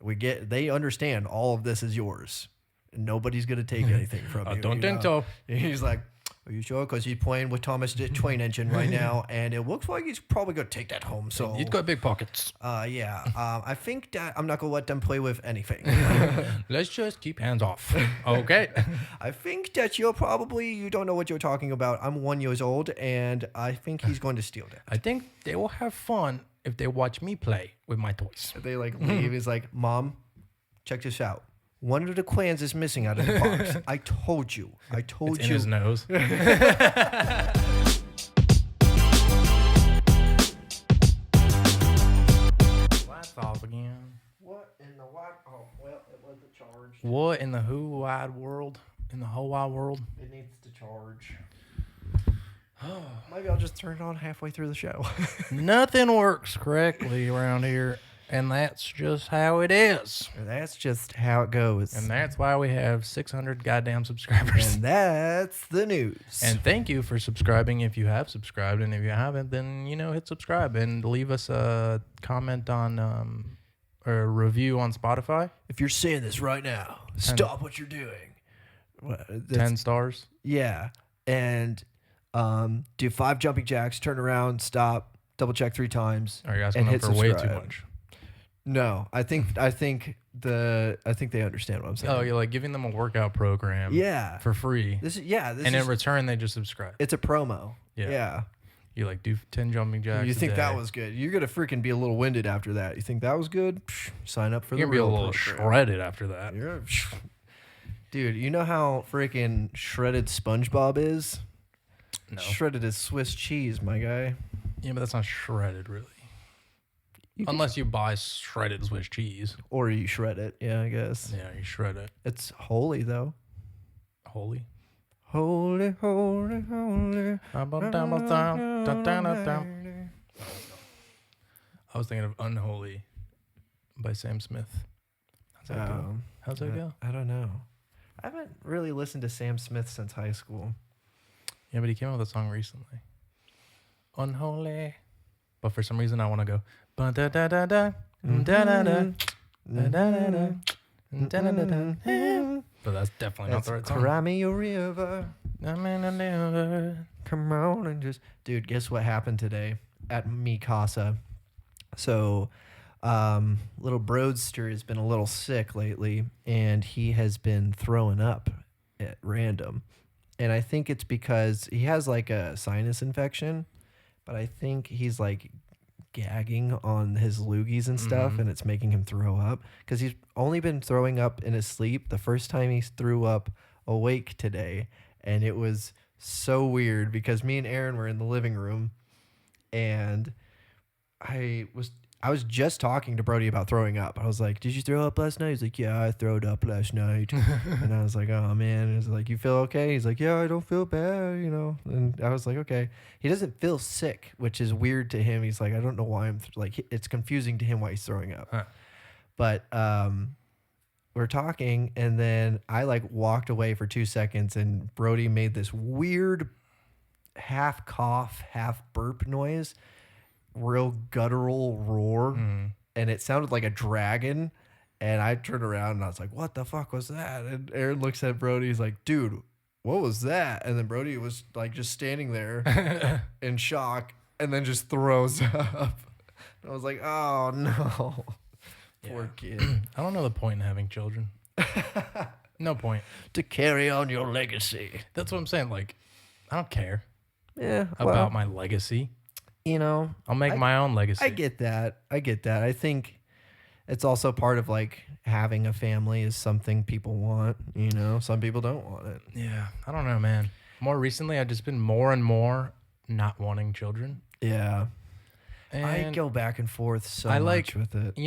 They understand all of this is yours. And nobody's going to take anything from you. I don't think so. And he's like, are you sure? Because he's playing with Thomas the Train Engine right now, and it looks like he's probably going to take that home. So He's got big pockets. I think that I'm not going to let them play with anything. Let's just keep hands off. Okay. I think that you don't know what you're talking about. I'm 1 year old, and I think he's going to steal that. I think they will have fun if they watch me play with my toys. They like leave. He's like, Mom, check this out. One of the clans is missing out of the box. I told you. It's you. in his nose. Lights off again. What in the wide? Oh, well, it wasn't charged. What in the whole wide world? In the whole wide world? It needs to charge. Maybe I'll just turn it on halfway through the show. Nothing works correctly around here, and that's just how it is. That's just how it goes. And that's why we have 600 goddamn subscribers. And that's the news. And thank you for subscribing if you have subscribed. And if you haven't, then, hit subscribe and leave us a comment on or a review on Spotify. If you're seeing this right now, stop what you're doing. 10 stars. Yeah. And do 5 jumping jacks, turn around, stop, double check 3 times. Are you asking them for way too much? No, I think they understand what I'm saying. Oh, you're like giving them a workout program. Yeah. For free. And in return, they just subscribe. It's a promo. Yeah. You like do 10 jumping jacks. You think a day. that was good? You're gonna freaking be a little winded after that. You think that was good? Psh, sign up for You're the gonna real be a little program. shredded after that. Dude, you know how freaking shredded SpongeBob is? No. Shredded as Swiss cheese, my guy. Yeah, but that's not shredded, really. Unless you buy shredded Swiss cheese. Or you shred it, yeah, I guess. Yeah, you shred it. It's holy, though. Holy. Holy, holy, holy. I was thinking of Unholy by Sam Smith. How's that go? How's that go? I don't know. I haven't really listened to Sam Smith since high school. Yeah, but he came out with a song recently. Unholy. But for some reason, I want to go. Ba-da-da-da-da. Da-da-da. Da-da-da-da. Da-da-da-da. But that's definitely not the right song. Cry me a river. I'm in a river. Come on and just... Dude, guess what happened today at Mi Casa? So, little Broadster has been a little sick lately, and he has been throwing up at random. And I think it's because he has like a sinus infection, but I think he's like gagging on his loogies and stuff, and it's making him throw up because he's only been throwing up in his sleep. The first time he threw up awake today, and it was so weird because me and Aaron were in the living room, and I was just talking to Brody about throwing up. I was like, did you throw up last night? He's like, yeah, I throwed up last night. And I was like, oh, man. And he's like, you feel okay? He's like, yeah, I don't feel bad, And I was like, okay. He doesn't feel sick, which is weird to him. He's like, I don't know why it's confusing to him why he's throwing up. Huh. But we're talking, and then I walked away for 2 seconds, and Brody made this weird half cough, half burp noise. Real guttural roar, and it sounded like a dragon, and I turned around and I was like, what the fuck was that? And Aaron looks at Brody, he's like, dude, what was that? And then Brody was like just standing there in shock, and then just throws up. And I was like, oh no. Poor kid. I don't know the point in having children. No point. To carry on your legacy. That's what I'm saying. Like, I don't care about my legacy. I'll make my own legacy. I get that. I think it's also part of having a family is something people want, some people don't want it. Yeah. I don't know, man. More recently, I've just been more and more not wanting children. Yeah. And I go back and forth so much with it.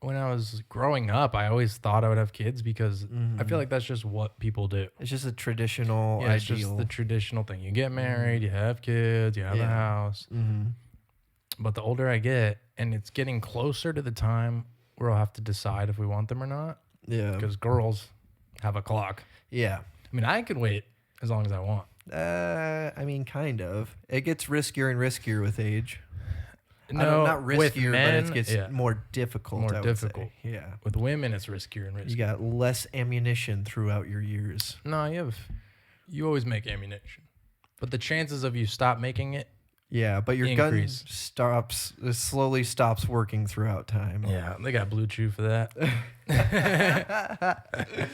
When I was growing up, I always thought I would have kids because I feel like that's just what people do. It's just a traditional It's ideal. just the traditional thing. You get married, you have kids, you have a house. But the older I get, and it's getting closer to the time where I'll have to decide if we want them or not. Yeah. Because girls have a clock. Yeah. I mean, I can wait as long as I want. Kind of. It gets riskier and riskier with age. No, not with riskier, men, but it gets more difficult. More I would difficult. say. Yeah. With women, it's riskier and riskier. You got less ammunition throughout your years. No, you always make ammunition, but the chances of you stop making it. Yeah, but your increase. gun slowly stops working throughout time. Yeah, they got Blue Chew for that.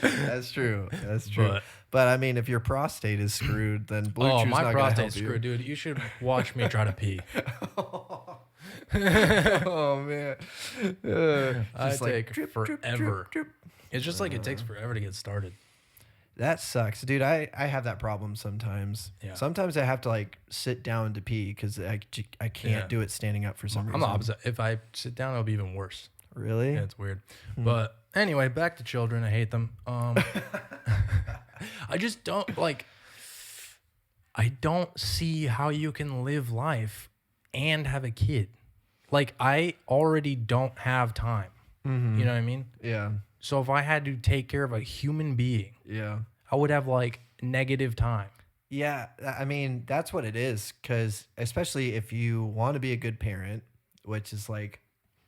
That's true. That's true. But I mean, if your prostate is screwed, then Blue Chew's my not prostate's gonna help screwed, dude. You should watch me try to pee. Oh man, I just take drip, forever. drip, drip, drip. It's just like it takes forever to get started. That sucks, dude. I have that problem sometimes. Yeah. Sometimes I have to like sit down to pee because I can't do it standing up for some reason. I'm the opposite. If I sit down, it'll be even worse. Really? Yeah, it's weird. But anyway, back to children. I hate them. I just don't like. I don't see how you can live life and have a kid. Like, I already don't have time. You know what I mean? Yeah. So if I had to take care of a human being, I would have like negative time. Yeah, I mean, that's what it is. Because especially if you want to be a good parent, which is like,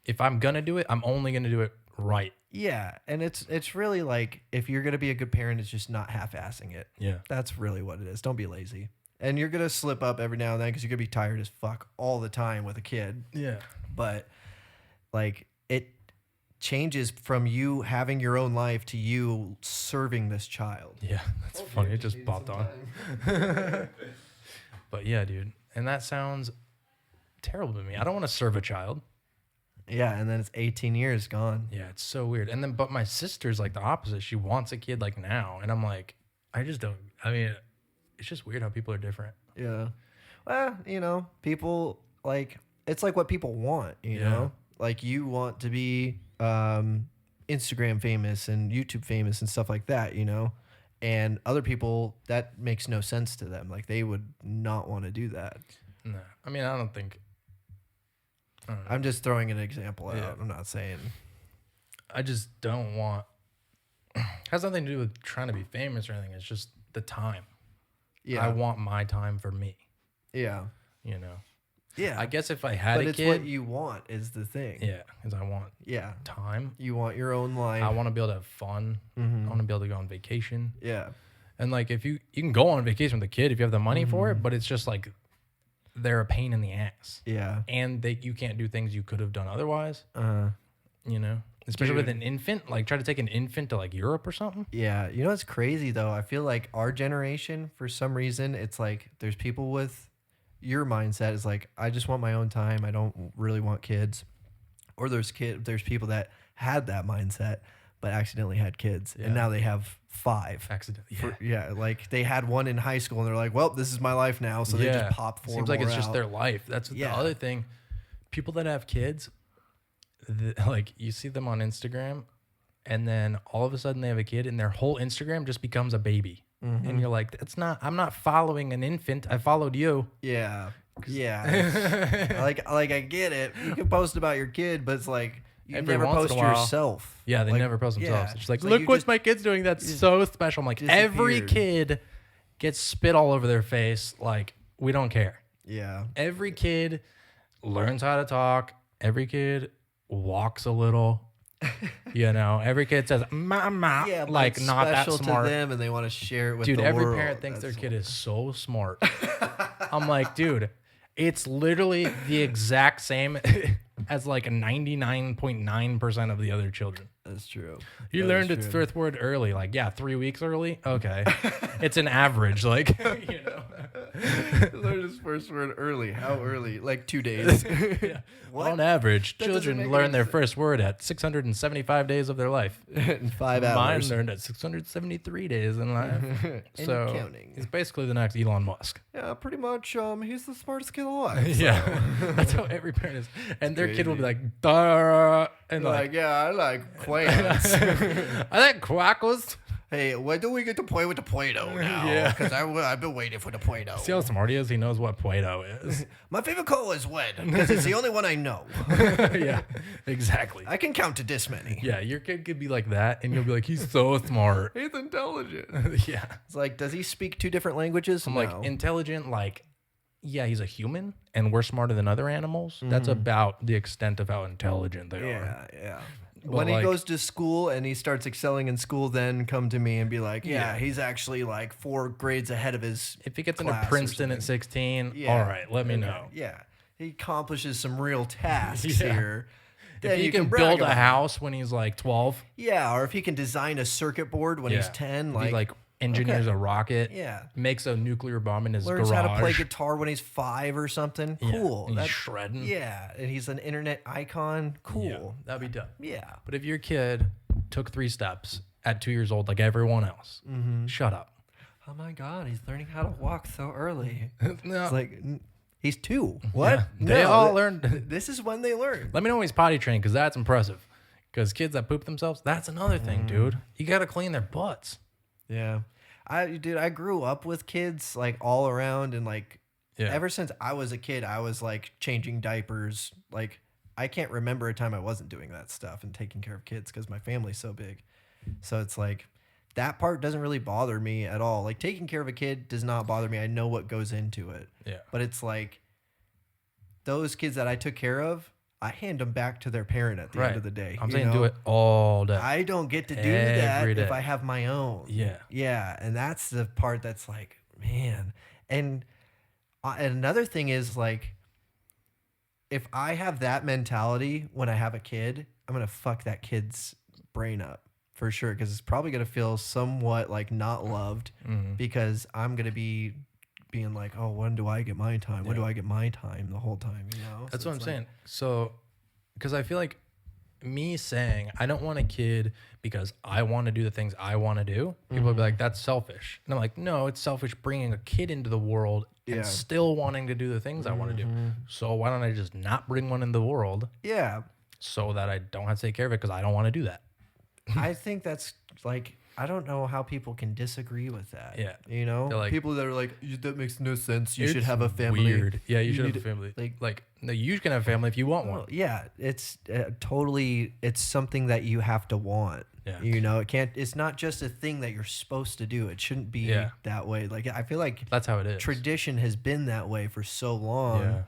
if I'm gonna do it, I'm only gonna do it right. Yeah, and it's really like, if you're gonna be a good parent, it's just not half-assing it. Yeah, that's really what it is. Don't be lazy. And you're gonna slip up every now and then because you're gonna be tired as fuck all the time with a kid. Yeah, but like, it changes from you having your own life to you serving this child. Yeah, that's funny. It just popped on. But yeah, dude, and that sounds terrible to me. I don't want to serve a child. Yeah, and then it's 18 years gone. Yeah, it's so weird. And then, but my sister's like the opposite. She wants a kid like now, and I'm like, I just don't. I mean, it's just weird how people are different. Yeah. Well, you know, people like, it's like what people want. You know, like you want to be Instagram famous and YouTube famous and stuff like that. You know, and other people, that makes no sense to them. Like, they would not want to do that. No, I mean, I don't think. I'm just throwing an example out. I'm not saying. I just don't want. It has nothing to do with trying to be famous or anything. It's just the time. Yeah. I want my time for me. Yeah. You know. Yeah. I guess if I had a kid. But it's what you want is the thing. Yeah. Because I want time. You want your own life. I want to be able to have fun. I want to be able to go on vacation. Yeah. And like, if you can go on vacation with a kid if you have the money for it, but it's just like, they're a pain in the ass. Yeah. And you can't do things you could have done otherwise. You know? Especially with an infant. Like, try to take an infant to like Europe or something. Yeah. You know what's crazy though? I feel like our generation, for some reason, it's like there's people with your mindset is like, I just want my own time. I don't really want kids. Or there's people that had that mindset but accidentally had kids. And now they have 5. Accidentally. Like they had one in high school and they're like, well, this is my life now. So they just pop 4 Seems like it's more just out. their life. That's the other thing. People that have kids, like you see them on Instagram and then all of a sudden they have a kid and their whole Instagram just becomes a baby. And you're like, I'm not following an infant. I followed you. Yeah. Yeah. like I get it. You can post about your kid, but it's like, you never post yourself. Yeah, they like, never post themselves. It's like, like look what my kid's doing. That's so special. I'm like, every kid gets spit all over their face. Like, we don't care. Yeah. Every kid learns how to talk. Every kid walks a little. You know, every kid says "mama," like not that smart to them, and they want to share it with dude. The every world. parent thinks their kid is so smart. I'm like, dude, it's literally the exact same as like 99.9% of the other children. That's true. You learned its first word early, like 3 weeks early. Okay, it's an average, like you know. Learned his first word early. How early? Like 2 days. What? On average, children learn their first word at 675 days of their life. In 5 hours. Mine learned at 673 days in life. So counting. He's basically the next Elon Musk. Yeah, pretty much. He's the smartest kid alive. So. Yeah, that's how every parent is. And their kid will be like, duh, and like, yeah, I like quails. I like quackles. Hey, when do we get to play with the Play-Doh now? Yeah. Because I've been waiting for the Play-Doh. See how smart he is? He knows what Play-Doh is. My favorite color is red because it's the only one I know. Yeah, exactly. I can count to this many. Yeah, your kid could be like that, and you'll be like, he's so smart. He's intelligent. Yeah. It's like, does he speak 2 different languages? I'm like, intelligent, like yeah, he's a human and we're smarter than other animals. That's about the extent of how intelligent they are. Yeah. But When he like, goes to school and he starts excelling in school, then come to me and be like, yeah, Yeah. he's actually like 4 grades ahead of his if he gets into class or Princeton at something. 16, Yeah. all right, let me Okay. know. Yeah. He accomplishes some real tasks Yeah. here. If Then he you can brag build a about it. house when he's like 12, Yeah, or if he can design a circuit board when he's yeah. 10, If he like engineers okay. a rocket, Yeah. makes a nuclear bomb in his Learns garage. how to play guitar when he's 5 or something. Yeah, Cool. and he's That's shredding. Yeah, and he's an internet icon. Cool. Yeah, that'd be dope. Yeah. But if your kid took 3 steps at 2 years old, like everyone else, shut up. Oh my God, he's learning how to walk so early. No. It's like he's 2. What? Yeah, they all learned. This is when they learn. Let me know when he's potty trained because that's impressive. Because kids that poop themselves, that's another thing, dude. You got to clean their butts. Yeah. I grew up with kids like all around and like Yeah. ever since I was a kid, I was like changing diapers. Like I can't remember a time I wasn't doing that stuff and taking care of kids because my family's so big. So it's like that part doesn't really bother me at all. Like taking care of a kid does not bother me. I know what goes into it. Yeah. But it's like those kids that I took care of, I hand them back to their parent at the end of the day. I'm you saying know? do it all day. I don't get to do Every that if day. I have my own. Yeah. Yeah. And that's the part that's like, man. And another thing is like, if I have that mentality when I have a kid, I'm going to fuck that kid's brain up for sure. Cause it's probably going to feel somewhat like not loved because I'm going to be being like, oh, when do I get my time? When do I get my time the whole time? You know, That's So what I'm it's saying. So, because I feel like me saying I don't want a kid because I want to do the things I want to do, people will be like, that's selfish. And I'm like, no, it's selfish bringing a kid into the world Yeah. and still wanting to do the things I want to do. So why don't I just not bring one in the world Yeah. so that I don't have to take care of it because I don't want to do that. I think that's like, I don't know how people can disagree with that. Yeah. You know, They're like, people that are like, that makes no sense. You should It's have a family. Weird. Yeah, you should have need a family. like- Like, no, you can have a family if you want one. Well, yeah, it's totally, it's something that you have to want. Yeah. You know, it's not just a thing that you're supposed to do. It shouldn't be Yeah. that way. Like, I feel like That's how it is. tradition has been that way for so long. Yeah.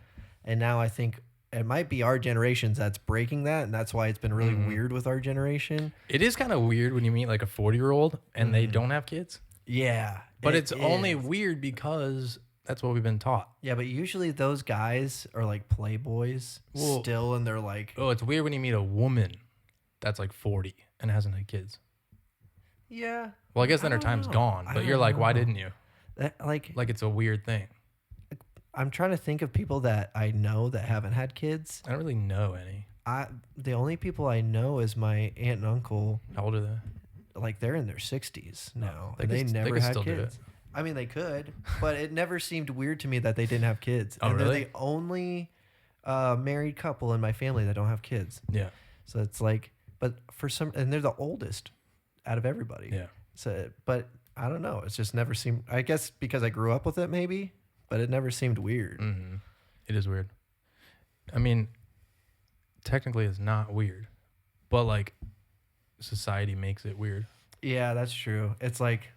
And now I think it might be our generations that's breaking that. And that's why it's been really weird with our generation. It is kind of weird when you meet like a 40-year-old and they don't have kids. Yeah. But it it's only is. weird because that's what we've been taught. Yeah, but usually those guys are like playboys Well- still. And they're like, Oh, it's weird when you meet a woman that's like 40 and hasn't had kids. yeah. Well, I guess then I her don't time's know. gone. I But you're don't like, why know. didn't you? Like, Like it's a weird thing. I'm trying to think of people that I know that haven't had kids. I don't really know any. The only people I know is my aunt and uncle. How old are they? Like they're in their 60s now, They and they could- they never could had still do kids. it. I mean, they could, but it never seemed weird to me that they didn't have kids. Oh, and really? They're the only married couple in my family that don't have kids. Yeah. So it's like, but and they're the oldest out of everybody. Yeah. So, but I don't know. It's just never seemed. I guess because I grew up with it, maybe, but it never seemed weird. Mm-hmm. It is weird. I mean, technically it's not weird, but like society makes it weird. Yeah, that's true. It's like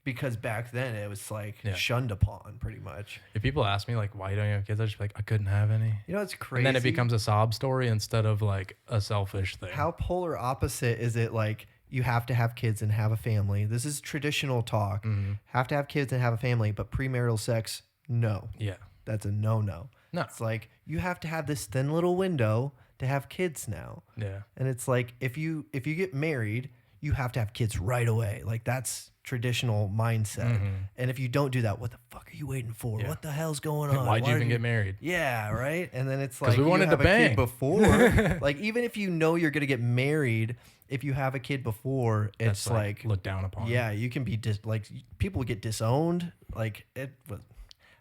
because back then it was like Yeah. shunned upon pretty much. If people ask me like, why don't you have kids? I just be like, I couldn't have any. You know, it's crazy. And then it becomes a sob story instead of like a selfish thing. How polar opposite is it? Like you have to have kids and have a family. This is traditional talk. Mm-hmm. Have to have kids and have a family, but premarital sex, no. Yeah. That's a no-no. No. It's like you have to have this thin little window to have kids now. Yeah. And it's like if you get married, you have to have kids right away. Like that's traditional mindset. And if you don't do that, what the fuck are you waiting for? Yeah. What the hell's going on? Why'd Why you are even get married? Yeah, right. And then it's 'Cause like we you wanted to have a kid bang. before. Like even if you know you're gonna get married, if you have a kid before, it's That's like looked down upon. yeah, you can be like people get disowned. Like it was.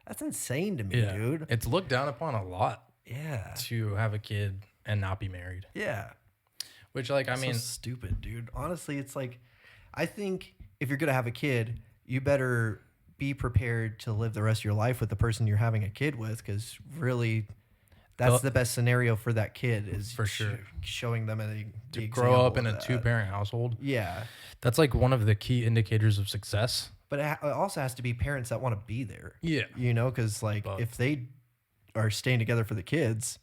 That's insane to me, Yeah. dude. It's looked down upon a lot Yeah. to have a kid and not be married. Yeah. Which like, I So mean, stupid, dude. Honestly, it's like, I think if you're gonna have a kid, you better be prepared to live the rest of your life with the person you're having a kid with, because really, that's the best scenario for that kid is For sure. showing them the grow up example in of a that. two-parent household. Yeah, That's like one of the key indicators of success But it also has to be parents that want to be there. Yeah. You know, because like But- if they are staying together for the kids,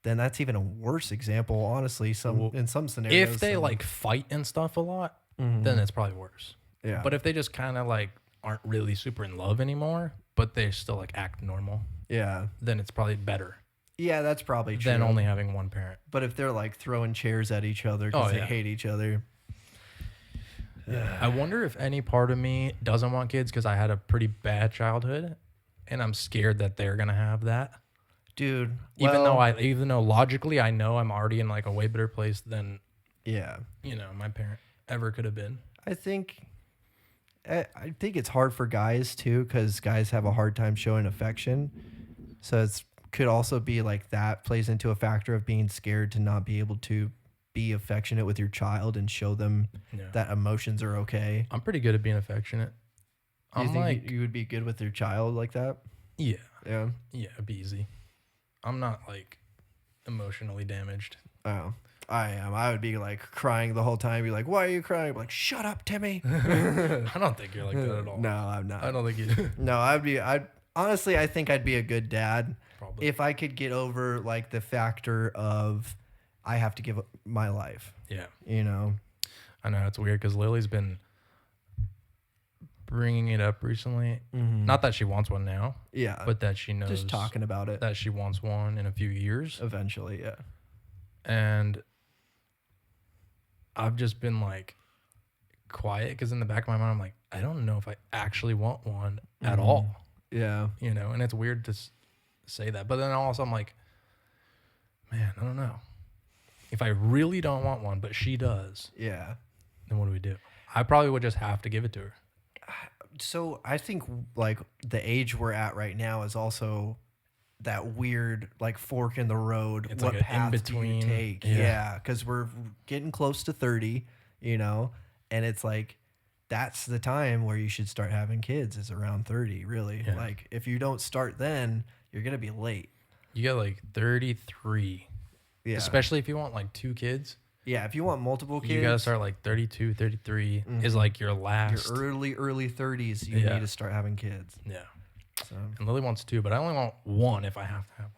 then that's even a worse example, honestly. In some scenarios, If they like fight and stuff a lot, Mhm. then it's probably worse. yeah, But if they just kind of like aren't really super in love anymore, but they still like act normal, yeah, then it's probably better yeah, that's probably true. than only having one parent. But if they're like throwing chairs at each other because Oh, they yeah. hate each other, I wonder if any part of me doesn't want kids because I had a pretty bad childhood, and I'm scared that they're gonna have that. dude. Even well, though logically I know I'm already in like a way better place than yeah, my parent ever could have been. I think it's hard for guys too because guys have a hard time showing affection. So it's could also be like that plays into a factor of being scared to not be able to be affectionate with your child and show them Yeah. that emotions are okay. I'm pretty good at being affectionate. Do you I'm think like, you would be good with your child like that? yeah, Yeah. it'd be easy. I'm not like emotionally damaged. Oh, I am. I would be like crying the whole time. Be like, "Why are you crying?" I'm like, "Shut up, Timmy." I don't think you're like that at all. No, I'm not. I don't think you No, I'd honestly, I think I'd be a good dad probably. if I could get over like the factor of I have to give up my life. Yeah, You know. I know it's weird because Lily's been bringing it up recently. Not that she wants one now, Yeah. but that she knows just talking about it. that she wants one in a few years. Eventually, yeah. And I've just been like quiet because in the back of my mind, I'm like, I don't know if I actually want one at all, Yeah. and it's weird to say that. But then also I'm like, man, I don't know. If I really don't want one, but she does, Yeah. then what do we do? I probably would just have to give it to her. So I think like the age we're at right now is also that weird like fork in the road. It's What like an path in-between. do you take? Yeah. Yeah, because we're getting close to 30, and it's like that's the time where you should start having kids is around 30. Really, Yeah. like if you don't start then, you're gonna be late. You get like 33, Yeah, especially if you want like 2 kids. yeah. If you want multiple kids, You got to start like 32, 33 is like your last. your early 30s. You Yeah. need to start having kids. Yeah. So And Lily wants 2, but I only want 1 if I have to have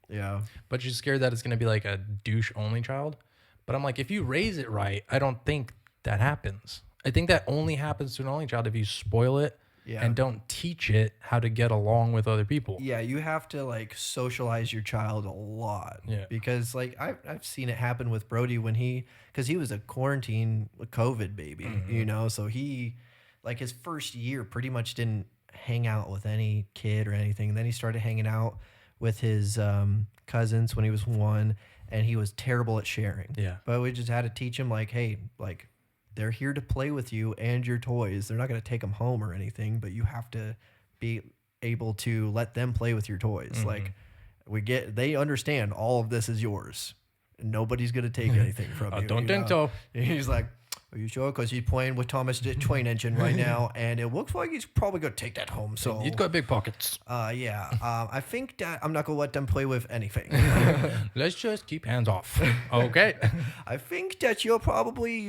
one. yeah, But she's scared that it's going to be like a douche only child. But I'm like, if you raise it right, I don't think that happens. I think that only happens to an only child if you spoil it Yeah. and don't teach it how to get along with other people. yeah, you have to like socialize your child a lot. Yeah. Because like I've seen it happen with Brody because he was a quarantine COVID baby, Mm-hmm. so he like his first year pretty much didn't hang out with any kid or anything. Then he started hanging out with his cousins when he was 1, and he was terrible at sharing. Yeah. But we just had to teach him like, hey, like they're here to play with you and your toys. They're not going to take them home or anything, but you have to be able to let them play with your toys. Mm-hmm. Like they understand all of this is yours. And nobody's going to take anything from I you. don't you think know? so. And he's like, are you sure? Because he's playing with Thomas the Train Engine right now, and it looks like he's probably going to take that home. So He's got big pockets. yeah, I think that I'm not going to let them play with anything. Let's just keep hands off. Okay. I think that you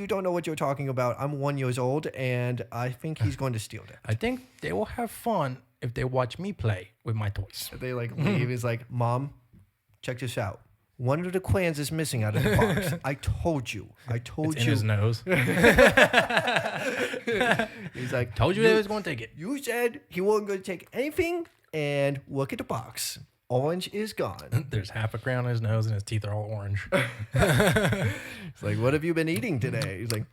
don't know what you're talking about. I'm 1 year old, and I think he's going to steal that. I think they will have fun if they watch me play with my toys. They like leave. He's like, Mom, check this out. One of the clans is missing out of the box. I told you. It's in his nose. He's like, Told you they was going to take it. You said he wasn't going to take anything, and look at the box. Orange is gone. There's half a crown on his nose and his teeth are all orange. It's like, what have you been eating today? He's like,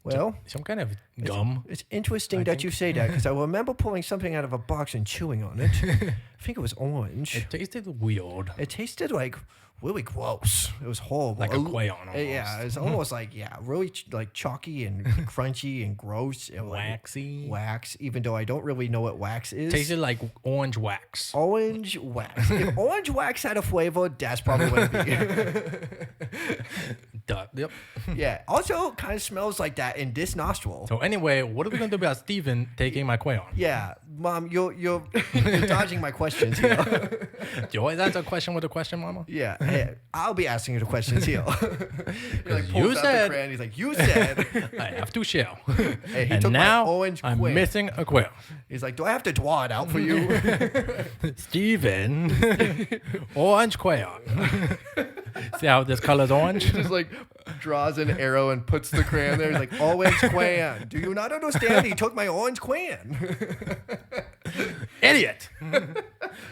well, Some kind of gum. it's interesting that you say that because I remember pulling something out of a box and chewing on it. I think it was orange. It tasted weird. It tasted like really gross. It was horrible. Like a quail almost. Yeah, it's almost like really like chalky and crunchy and gross and like Waxy. wax. Even though I don't really know what wax is. Tasted like orange wax. Orange wax. If orange wax had a flavor, that's probably what it'd be. Duh. Yep. Yeah. Also, kind of smells like that in this nostril. So anyway, what are we gonna do about Steven taking my crayon? Yeah, Mom, you're you're dodging my questions here. Do you always answer a question with a question, Mama? Yeah, hey, I'll be asking you the questions here. He like you pulls out said- the crayon. He's like, you said. I have to shell. Hey, he And took my now orange I'm crayon. missing a crayon. He's like, do I have to draw it out for you? Steven, orange crayon. See how this color's orange? Just like draws an arrow and puts the crayon there. He's like, orange crayon. Do you not understand? He took my orange crayon. Idiot.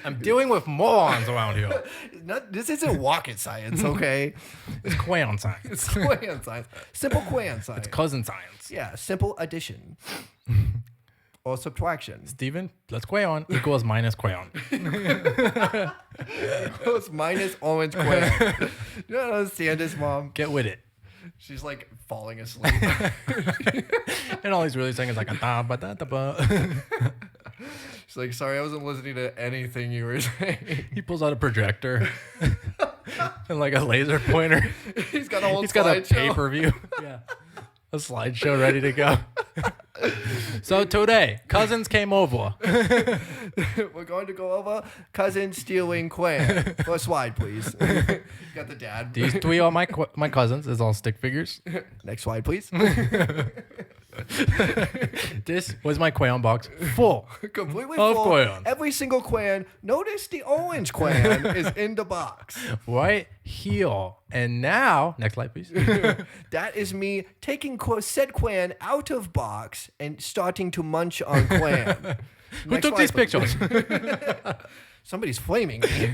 I'm dealing with morons around here. This isn't rocket science, okay? It's crayon science. It's crayon science. Simple crayon science. Cousin science. Yeah, simple addition. Or subtraction. Steven, plus crayon equals minus crayon. Equals minus orange crayon. You don't understand this, Mom? Get with it. She's like falling asleep. And all he's really saying is like a da ba da da ba. She's like, sorry, I wasn't listening to anything you were saying. He pulls out a projector and like a laser pointer. He's got a whole He's got a slideshow. pay-per-view. Yeah. A slideshow ready to go. So today, cousins came over. We're going to go over cousin stealing crayon. First slide, please. Got the dad. These three are my cousins. It's all stick figures. Next slide, please. This was my crayon box full. Completely Of full. crayon. Every single crayon. Notice the orange crayon is in the box. Right here. And now, next slide, please. That is me taking said crayon out of box and starting to munch on crayon. Who took these pictures? Somebody's flaming me.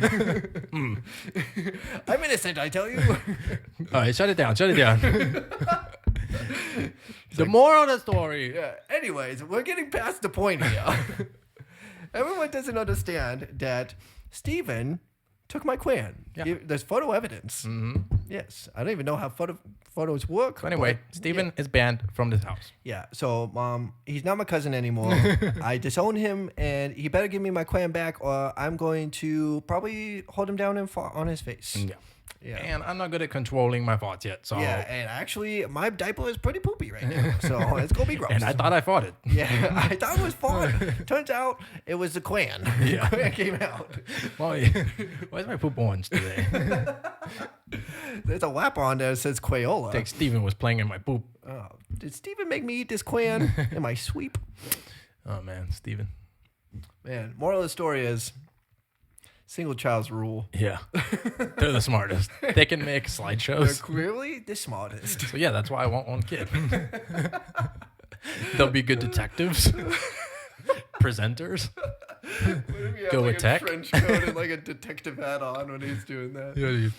I'm innocent, I tell you. All right, shut it down. Shut it down. The moral of the story. Yeah. Anyways, we're getting past the point here. Everyone doesn't understand that Steven took my crayon. Yeah. There's photo evidence. Mm-hmm. Yes. I don't even know how photos work. So anyway, but Steven is banned from this house. Yeah. So, Mom, he's not my cousin anymore. I disown him, and he better give me my crayon back, or I'm going to probably hold him down and fall on his face. Yeah. Yeah. And I'm not good at controlling my thoughts yet. So Yeah, and actually, my diaper is pretty poopy right now, so it's gonna be gross. And I thought I fought it. Yeah, I thought it was fun. Turns out it was the crayon. Yeah. The crayon came out. Why is my poop orange today? There's a lap on there that says Crayola. I think Steven was playing in my poop. Oh, did Steven make me eat this crayon in my sweep? Oh man, Steven. Man, moral of the story is single child's rule. Yeah. They're the smartest. They can make They're slideshows. clearly the smartest. So yeah, that's why I want one kid. They'll be good detectives. Presenters. Go with a tech. French coat and like a detective hat on when he's doing that.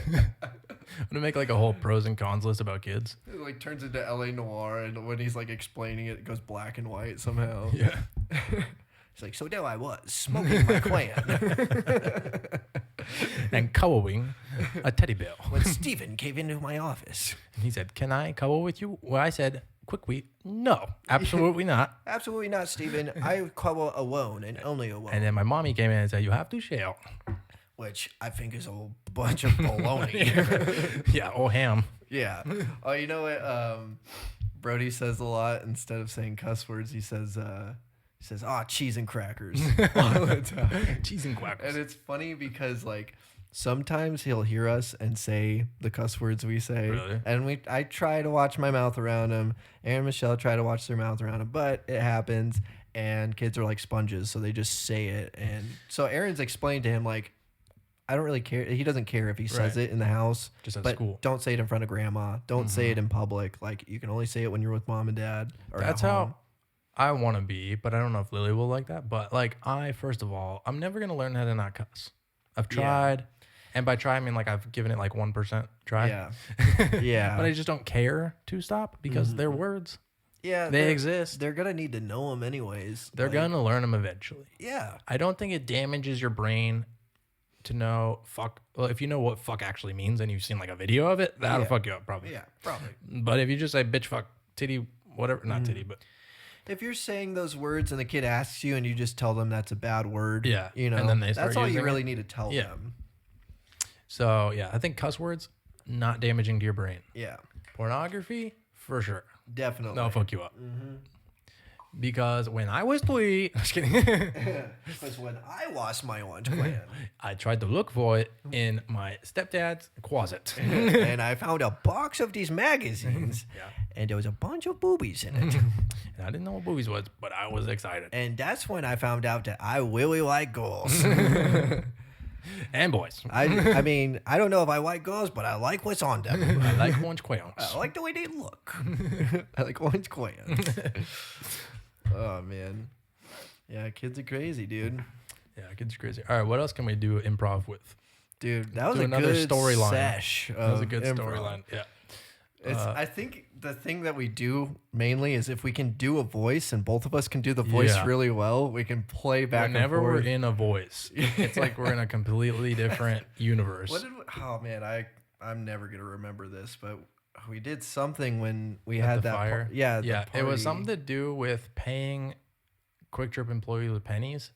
I'm gonna make like a whole pros and cons list about kids. It like turns into LA Noir, and when he's like explaining it, it goes black and white somehow. Yeah. He's like, so there I was, smoking my crayon. And cuddling a teddy bear. When Steven came into my office. And he said, "Can I cuddle with you?" Well, I said, quickly, no, absolutely not. Absolutely not, Steven. I cuddle alone and only alone. And then my mommy came in and said, "You have to share." Which I think is a bunch of baloney. Yeah, or ham. Yeah. Oh, you know what? Brody says a lot. Instead of saying cuss words, he says, cheese and crackers all the time. Cheese and quackers. And it's funny because like sometimes he'll hear us and say the cuss words we say. Really? And I try to watch my mouth around him. Aaron and Michelle try to watch their mouth around him, but it happens. And kids are like sponges, so they just say it. And so Aaron's explained to him like, I don't really care. He doesn't care if he says Right. it in the house. Just at but school. don't say it in front of grandma. Don't say it in public. Like you can only say it when you're with mom and dad. Or That's at how home. I want to be, but I don't know if Lily will like that. But like, first of all, I'm never gonna learn how to not cuss. I've tried, and by try I mean like I've given it like 1% try. Yeah. Yeah. But I just don't care to stop because they're words. Yeah. They exist. They're gonna need to know them anyways. They're Like, gonna learn them eventually. Yeah. I don't think it damages your brain to know fuck. Well, if you know what fuck actually means and you've seen like a video of it, that'll Yeah. fuck you up probably. Yeah. Probably. But if you just say bitch, fuck, titty, whatever, not titty, but If you're saying those words and the kid asks you and you just tell them that's a bad word, Yeah, you know, and then they start that's all you using really it. need to tell Yeah. them. so yeah, I think cuss words not damaging to your brain. Yeah, Pornography, for sure. definitely. That'll fuck you up. Because when I was 3, just kidding. Because when I was my own plan, I tried to look for it in my stepdad's closet. and I found a box of these magazines, and there was a bunch of boobies in it. And I didn't know what boobies was, but I was excited. And that's when I found out that I really like girls. And boys. I mean, I don't know if I like girls, but I like what's on them. I like orange crayons. I like the way they look. I like orange crayons. Oh, man. Yeah, kids are crazy, dude. Yeah, kids are crazy. All right, what else can we do improv with? Dude, that was Do a another good storyline. sesh. That was a good improv. storyline. Yeah. I think the thing that we do mainly is if we can do a voice and both of us can do the voice Yeah. really well, we can play back Whenever and we're forth. in a voice, it's like we're in a completely different universe. Oh man, I'm never gonna remember this, but we did something when we At had the that fire? yeah, the Yeah, it was party. something to do with paying Quick Trip employees with pennies.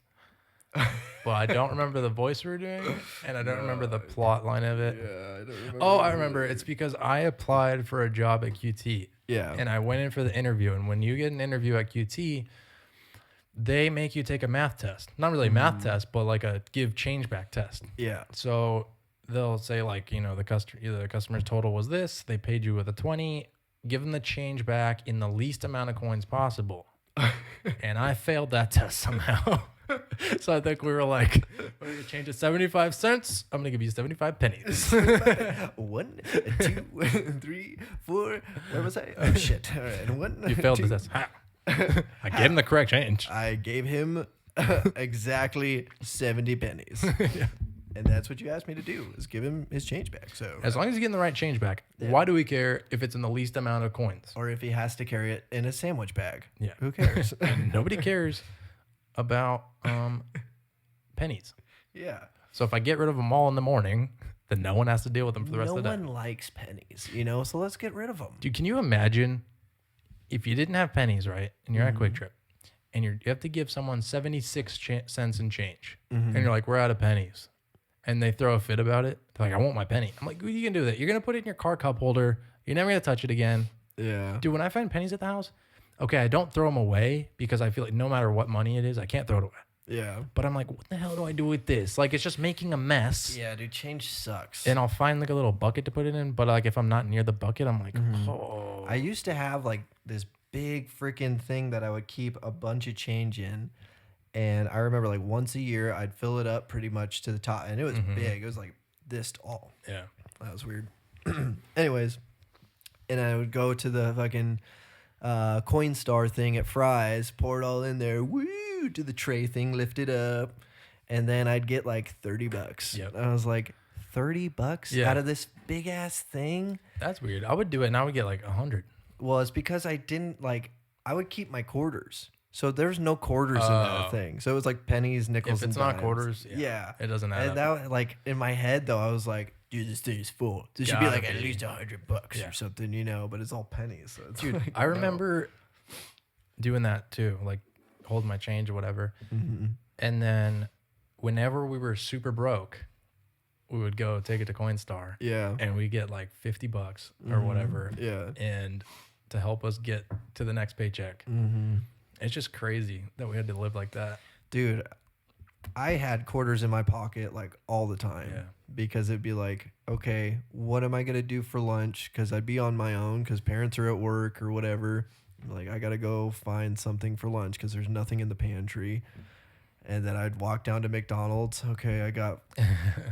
But I don't remember the voice we were doing, and I don't remember the plot line of it. Yeah, I don't remember. Oh, I remember. It's because I applied for a job at QT. Yeah. And I went in for the interview. And when you get an interview at QT, they make you take a math test. Not really a math test, but like a give change back test. Yeah. So they'll say like, the customer's total was this. They paid you with a 20. Give them the change back in the least amount of coins possible. And I failed that test somehow. So I think we were like, we're going to change it 75 cents. I'm going to give you 75 pennies. 1, 2, 3, 4. Where was I? Oh shit! All right, 1. You failed 2. the test. How? I gave him the correct change. I gave him exactly 70 pennies. And that's what you asked me to do, is give him his change back. So As long as he's getting the right change back, why do we care if it's in the least amount of coins? or if he has to carry it in a sandwich bag. Yeah. Who cares? And nobody cares about pennies. Yeah. So if I get rid of them all in the morning, then no one has to deal with them for the rest No of the day. one likes pennies, so let's get rid of them. Dude, can you imagine if you didn't have pennies, right? And you're at Quick Trip and you have to give someone 76 cents in change. And you're like, we're out of pennies. And they throw a fit about it. They're like, I want my penny. I'm like, you can do that. You're going to put it in your car cup holder. You're never going to touch it again. Yeah. Dude, when I find pennies at the house, okay, I don't throw them away because I feel like no matter what money it is, I can't throw it away. Yeah. But I'm like, what the hell do I do with this? Like, it's just making a mess. Yeah, dude, change sucks. And I'll find like a little bucket to put it in. But like, if I'm not near the bucket, I'm like, oh. I used to have like this big freaking thing that I would keep a bunch of change in. And I remember like once a year, I'd fill it up pretty much to the top. And it was big. It was like this tall. Yeah. That was weird. Anyways, and I would go to the fucking Coinstar thing at Fry's, pour it all in there, woo, to the tray thing, lift it up. And then I'd get like $30. Yep. And I was like, $30 Yeah. out of this big ass thing? That's weird. I would do it and I would get like 100. Well, it's because I didn't I would keep my quarters. So there's no quarters in that thing. So it was like pennies, nickels, If it's and not dimes. quarters, yeah. it doesn't add And up. that like in my head though, I was like, dude, this thing is full. This should be Gotta like at be. least $100 Yeah. or something, but it's all pennies. So it's Dude, like, I remember doing that too, like holding my change or whatever. And then whenever we were super broke, we would go take it to Coinstar. Yeah. And we get like $50 or whatever. Yeah. And to help us get to the next paycheck. It's just crazy that we had to live like that. Dude, I had quarters in my pocket like all the time. Yeah. Because it'd be like, okay, what am I going to do for lunch? Because I'd be on my own because parents are at work or whatever. Like, I got to go find something for lunch because there's nothing in the pantry. And then I'd walk down to McDonald's. Okay, I got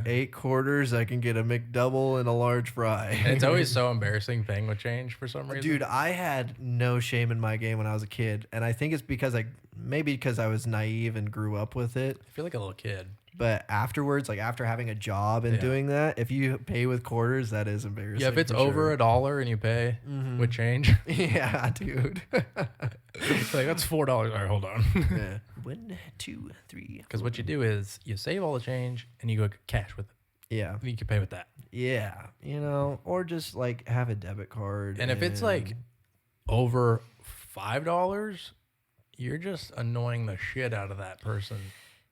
8 quarters. I can get a McDouble and a large fry. And it's always so embarrassing paying with change for some reason. Dude, I had no shame in my game when I was a kid. And I think it's because maybe because I was naive and grew up with it. I feel like a little kid. But afterwards, like after having a job and doing that, if you pay with quarters, that is embarrassing. Yeah, if it's for over sure. $1 and you pay with change, Yeah, dude. it's like that's $4. All right, hold on. Yeah. 1, 2, 3. Because what you do is you save all the change and you go cash with it. Yeah. You can pay with that. Yeah. Or just like have a debit card. And if it's like over $5, you're just annoying the shit out of that person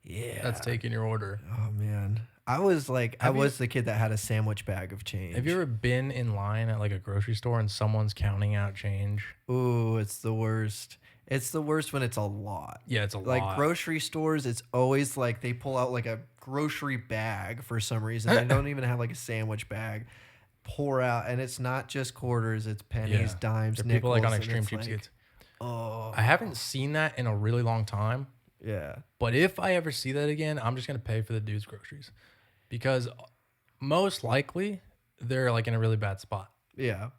yeah, that's taking your order. Oh man, I was like, I Have you- was the kid that had a sandwich bag of change. Have you ever been in line at like a grocery store and someone's counting out change? Ooh, it's the worst. It's the worst when it's a lot. Yeah, it's a Like lot. grocery stores, it's always like they pull out like a grocery bag for some reason. They don't even have like a sandwich bag. Pour out, and it's not just quarters; it's pennies, dimes, They're nickels. people like on and extreme it's like, cheapskates. oh, I haven't seen that in a really long time. yeah, But if I ever see that again, I'm just gonna pay for the dude's groceries, because most likely they're like in a really bad spot. yeah,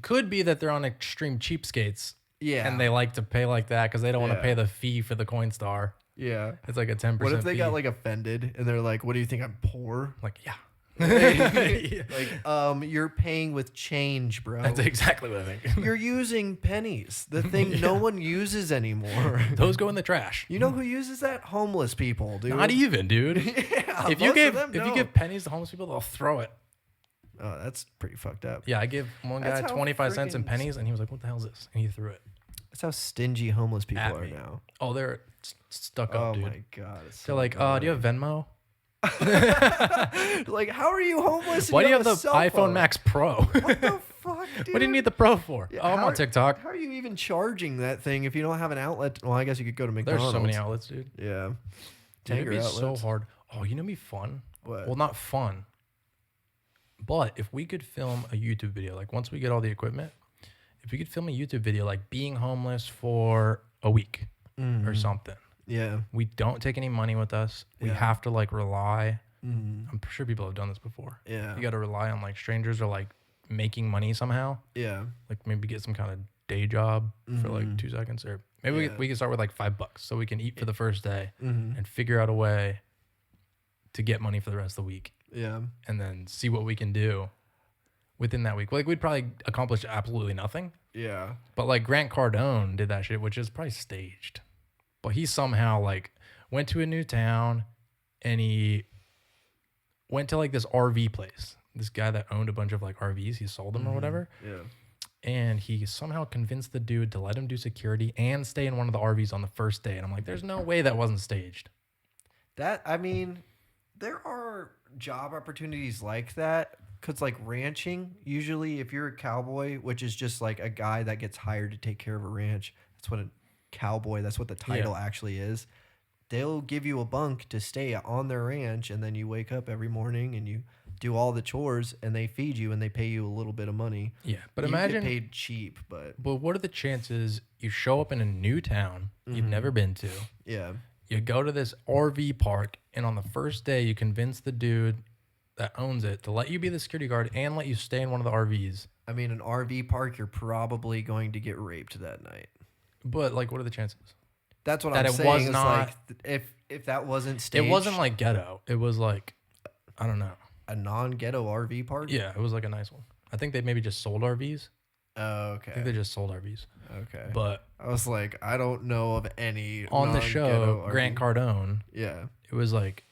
Could be that they're on extreme cheapskates yeah, and they like to pay like that because they don't want to Yeah. pay the fee for the Coinstar. yeah. It's like a 10%. What if they fee. got like offended and they're like, "What do you think I'm poor?" Like, yeah. Like, you're paying with change, bro. That's exactly what I think. You're using pennies, the thing no one uses anymore. Those go in the trash. You know who uses that? Homeless people, dude. Not even, dude. Yeah, if you most give of them if you don't. give pennies to homeless people, they'll throw it. Oh, that's pretty fucked up. Yeah, I give one guy That's how 25 cents in freaking- pennies, and he was like, "What the hell is this?" And he threw it. That's how stingy homeless people At are me. now. Oh, they're stuck Oh up, dude. my god. It's They're so like, "Do you have Venmo? like, how are you homeless? and Why do you have a the cell iPhone phone? Max Pro? What the fuck, dude? What do you need the Pro for? Yeah, Oh, I'm how on are- TikTok. How are you even charging that thing if you don't have an outlet? Well, I guess you could go to There's McDonald's. so many outlets, dude. Yeah. Dude, it'd Tanger be so outlets. hard. Oh, you know, what'd be fun. What? Well, not fun, but if we could film a YouTube video, like once we get all the equipment, if we could film a YouTube video, like being homeless for a week or something. Yeah. We don't take any money with us. We Yeah. have to like rely. Mm. I'm sure people have done this before. Yeah. You got to rely on like strangers or like making money somehow. Yeah. Like maybe get some kind of day job for like 2 seconds, or maybe Yeah. we can start with like $5 so we can eat for the first day Mm-hmm. and figure out a way to get money for the rest of the week, Yeah. and then see what we can do within that week. Like we'd probably accomplish absolutely nothing, Yeah. but like Grant Cardone did that shit, which is probably staged, but he somehow like went to a new town and he went to like this RV place. This guy that owned a bunch of like RVs, he sold them or whatever. Yeah. And he somehow convinced the dude to let him do security and stay in one of the RVs on the first day. And I'm like, there's no way that wasn't staged. That, I mean, there are job opportunities like that. Cause like ranching, usually if you're a cowboy, which is just like a guy that gets hired to take care of a ranch, that's what a cowboy, that's what the title actually is. They'll give you a bunk to stay on their ranch, and then you wake up every morning and you do all the chores, and they feed you and they pay you a little bit of money. Yeah. But You imagine, get paid cheap, but but what are the chances you show up in a new town you've never been to? yeah. You go to this RV park, and on the first day, you convince the dude that owns it to let you be the security guard and let you stay in one of the RVs. I mean, an RV park, you're probably going to get raped that night. But like, what are the chances? That's what That I'm it saying. was is not- like if that wasn't staged, It wasn't like ghetto. It was like, I don't know. a non-ghetto RV park. Yeah, it was like a nice one. I think they maybe just sold RVs. Oh, I think okay. they just sold RVs. Okay. But I was like, I don't know of any on the show, non-ghetto Grant RV. Cardone, Yeah. it was like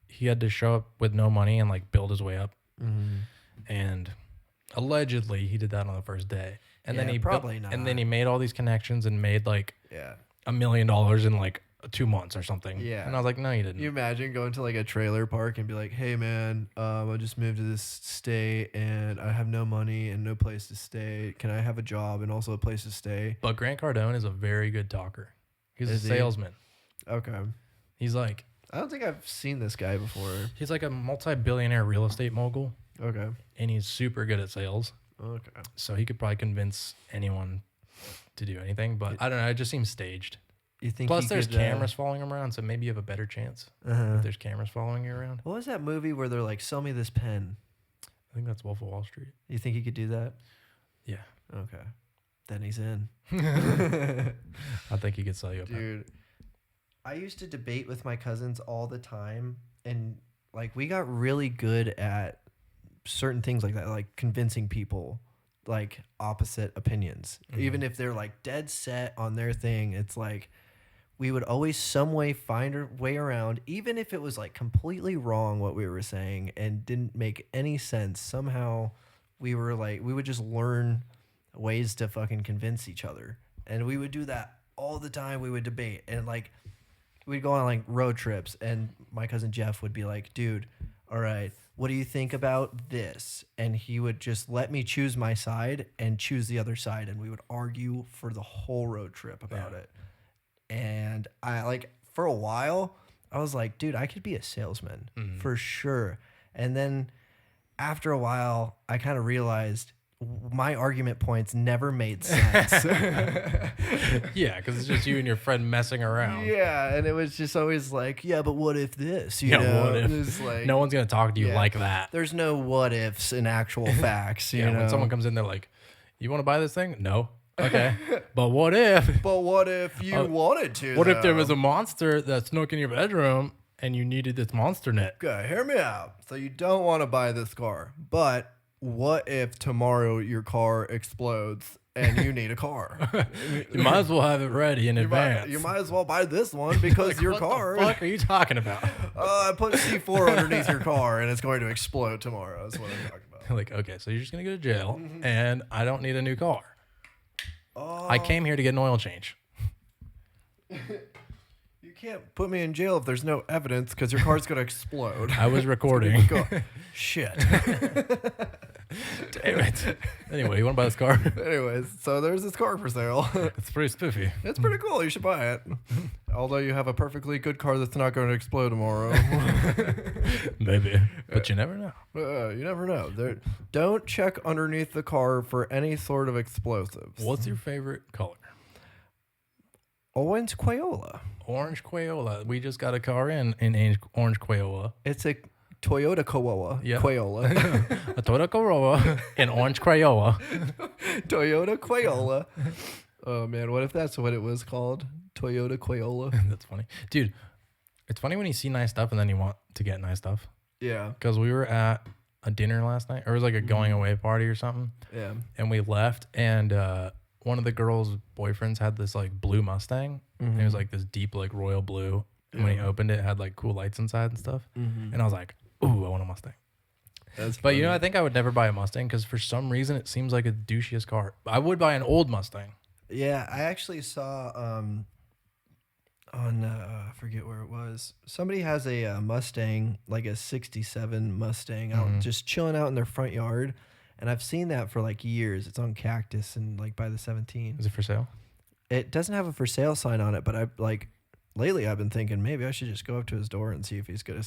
he had to show up with no money and like build his way up. And allegedly he did that on the first day. And then Yeah, he probably And not. then he made all these connections and made like Yeah. $1 million in like 2 months or something. Yeah. And I was like, no, you didn't. Can you imagine going to like a trailer park and be like, hey man, I just moved to this state and I have no money and no place to stay. Can I have a job and also a place to stay? But Grant Cardone is a very good talker. He's Is a he? salesman. Okay. He's like I don't think I've seen this guy before. he's like a multi-billionaire real estate mogul, Okay. and he's super good at sales. Okay. So he could probably convince anyone to do anything. But I don't know. It just seems staged. You think Plus, he there's could, cameras following him around, so maybe you have a better chance Uh-huh. if there's cameras following you around. What was that movie where they're like, sell me this pen? I think that's Wolf of Wall Street. You think he could do that? Yeah. Okay. Then he's in. I think he could sell you a pen. Dude, I used to debate with my cousins all the time, and like we got really good at certain things like that, like convincing people like opposite opinions. Even if they're like dead set on their thing, it's like we would always some way find a way around, even if it was like completely wrong what we were saying and didn't make any sense. Somehow we would just learn ways to fucking convince each other. And we would do that all the time. We would debate, and like we'd go on like road trips, and my cousin Jeff would be like, dude, all right, what do you think about this? And he would just let me choose my side and choose the other side. And we would argue for the whole road trip about it. And I like, for a while, I was like, dude, I could be a salesman for sure. And then after a while, I kind of realized my argument points never made sense. Yeah, because it's just you and your friend messing around. Yeah, and it was just always like, yeah, but what if this? You Yeah, know, what if? It's like, No one's gonna talk to you yeah. like that. There's no what ifs in actual facts. You Yeah, know? when someone comes in, they're like, "You want to buy this thing?" No. Okay. But what if? But what if you wanted to? What if there was a monster that snuck in your bedroom and you needed this monster net? Okay, hear me out. So you don't want to buy this car, but what if tomorrow your car explodes and you need a car? You might as well have it ready in advance. You might as well buy this one because Like, your what car. the fuck are you talking about? I put C4 underneath your car and it's going to explode tomorrow. That's what I'm talking about. Like, okay, so you're just gonna go to jail, and I don't need a new car. I came here to get an oil change. You can't put me in jail if there's no evidence because your car's going to explode. I was recording. Shit. Damn it. Anyway, you want to buy this car? Anyways, so there's this car for sale. It's pretty spiffy. It's pretty cool. You should buy it. Although you have a perfectly good car that's not going to explode tomorrow. Maybe. But you never know. You never know. Don't check underneath the car for any sort of explosives. What's your favorite color? Orange Crayola. Orange Crayola. We just got a car in orange Crayola. It's a Toyota Corolla. Yeah. Crayola. A Toyota Corolla in orange Crayola. Toyota Crayola. Oh, man. What if that's what it was called? Toyota Crayola. That's funny. Dude, it's funny when you see nice stuff and then you want to get nice stuff. Yeah. Because we were at a dinner last night, or it was like a going away party or something. Yeah. And we left, and one of the girls' boyfriends had this like blue Mustang. And it was like this deep, like royal blue. And when he opened it, it had like cool lights inside and stuff. And I was like, ooh, I want a Mustang. But you know, I think I would never buy a Mustang because for some reason it seems like a douchiest car. I would buy an old Mustang. Yeah, I actually saw on I forget where it was. Somebody has a Mustang, like a '67 Mustang, out just chilling out in their front yard, and I've seen that for like years. It's on Cactus and like by the 17. Is it for sale? It doesn't have a for sale sign on it, but I like lately I've been thinking maybe I should just go up to his door and see if he's gonna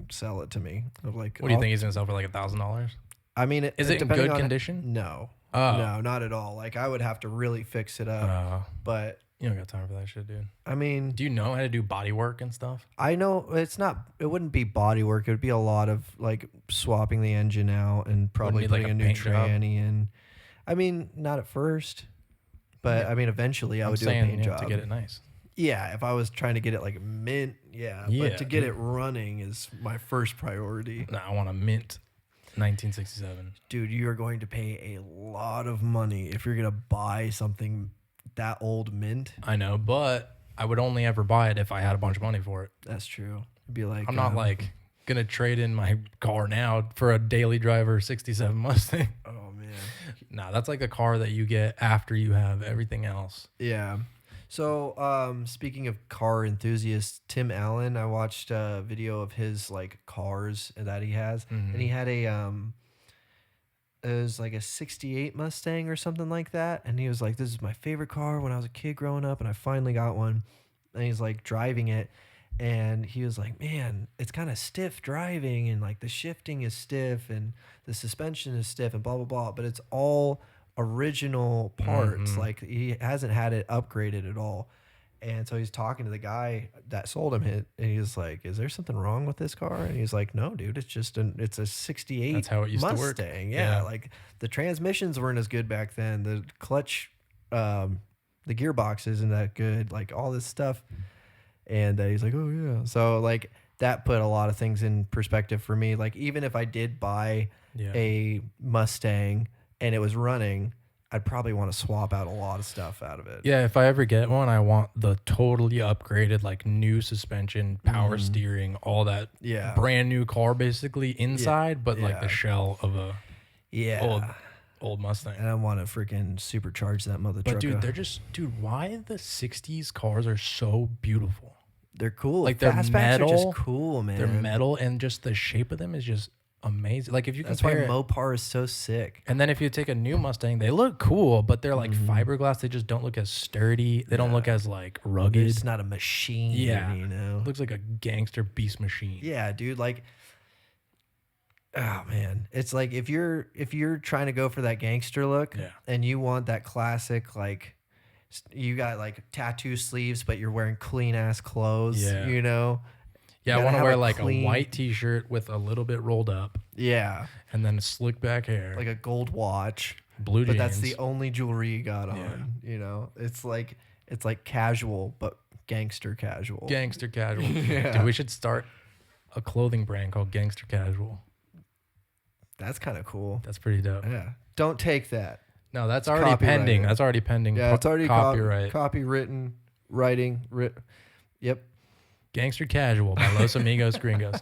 sell it to me. Like, What do you think he's gonna sell for like $1,000? I mean, Is it in depending good on condition? No. Oh. No, not at all. Like I would have to really fix it up. But you don't got time for that shit, dude. I mean, Do you know how to do body work and stuff? I know it wouldn't be body work. It would be a lot of like swapping the engine out and probably need, like, putting a a new paint job? tranny in. I mean, not at first, but I mean, eventually I would do a paint job to get it nice. Yeah, if I was trying to get it like mint, yeah. Yeah, But to get it running is my first priority. No, I want a mint 1967. Dude, you are going to pay a lot of money if you're going to buy something that old mint. I know, but I would only ever buy it if I had a bunch of money for it. That's true. It'd be like I'm not like gonna trade in my car now for a daily driver 67 Mustang. oh man. Nah, that's like a car that you get after you have everything else. Yeah. So, speaking of car enthusiasts, Tim Allen, I watched a video of his like cars that he has, and he had a it was like a '68 Mustang or something like that, and he was like, "This is my favorite car when I was a kid growing up, and I finally got one." And he's like driving it, and he was like, "Man, it's kind of stiff driving, and like the shifting is stiff, and the suspension is stiff, and blah blah blah." But it's all original parts. Like he hasn't had it upgraded at all. And so he's talking to the guy that sold him it, and he's like, "Is there something wrong with this car?" And he's like, "No, dude, it's a '68 That's how it used Mustang. to work. Yeah, like the transmissions weren't as good back then. The clutch, the gearbox isn't that good. Like all this stuff." And he's like, "Oh yeah." So like that put a lot of things in perspective for me. Like even if I did buy a Mustang and it was running, I'd probably want to swap out a lot of stuff out of it. Yeah, if I ever get one, I want the totally upgraded, like new suspension, power steering, all that. Yeah. Brand new car basically inside, but like the shell of a old Mustang. And I want to freaking supercharge that mother But trucker. dude, why the 60s cars are so beautiful? They're cool. Like they're Fastbacks metal. are just cool, man. They're metal, and just the shape of them is just amazing. Like if you That's why compare it, Mopar is so sick. and then if you take a new Mustang, they look cool, but they're like fiberglass. They just don't look as sturdy. They don't look as like rugged. It's not a machine. Yeah. You know. It looks like a gangster beast machine. Yeah, dude. Like, oh man, it's like if you're trying to go for that gangster look, Yeah. and you want that classic, like, you got like tattoo sleeves, but you're wearing clean ass clothes. Yeah. You know. Yeah, I You want gotta to wear have like clean- a white T-shirt with a little bit rolled up, Yeah, and then slick back hair, like a gold watch. blue jeans. But that's the only jewelry you got on. You know, it's like casual, but gangster casual. gangster casual. Yeah. Dude, we should start a clothing brand called Gangster Casual. That's kind of cool. That's pretty dope. Yeah. Don't take that. No, that's already pending. copyrighted. That's already pending. Yeah, it's already copyright. copywritten, writing. Yep. Gangster Casual by Los Amigos Gringos.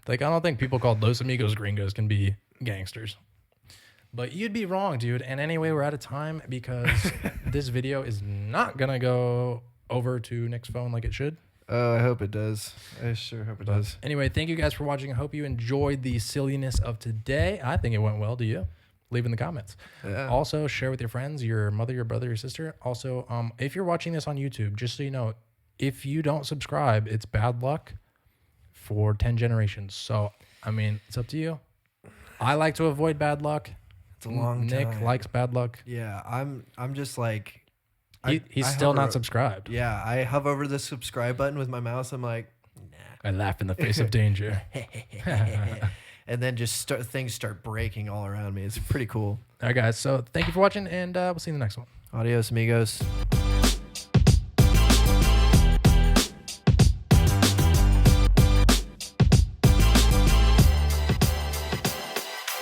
Like, I don't think people called Los Amigos Gringos can be gangsters. But you'd be wrong, dude. And anyway, we're out of time because this video is not going to go over to Nick's phone like it should. Oh, I hope it does. I sure hope it does. Anyway, thank you guys for watching. I hope you enjoyed the silliness of today. I think it went well. Do you? Leave in the comments. Yeah. Also, share with your friends, your mother, your brother, your sister. Also, if you're watching this on YouTube, just so you know, if you don't subscribe, it's bad luck for 10 generations. So, I mean, it's up to you. I like to avoid bad luck. It's a long Nick time. likes bad luck. Yeah, I'm just like He's I still hover- not subscribed. Yeah, I hover over the subscribe button with my mouse. I'm like, I laugh in the face of danger. and then just things start breaking all around me. It's pretty cool. All right, guys. So thank you for watching, and we'll see you in the next one. Adios, amigos.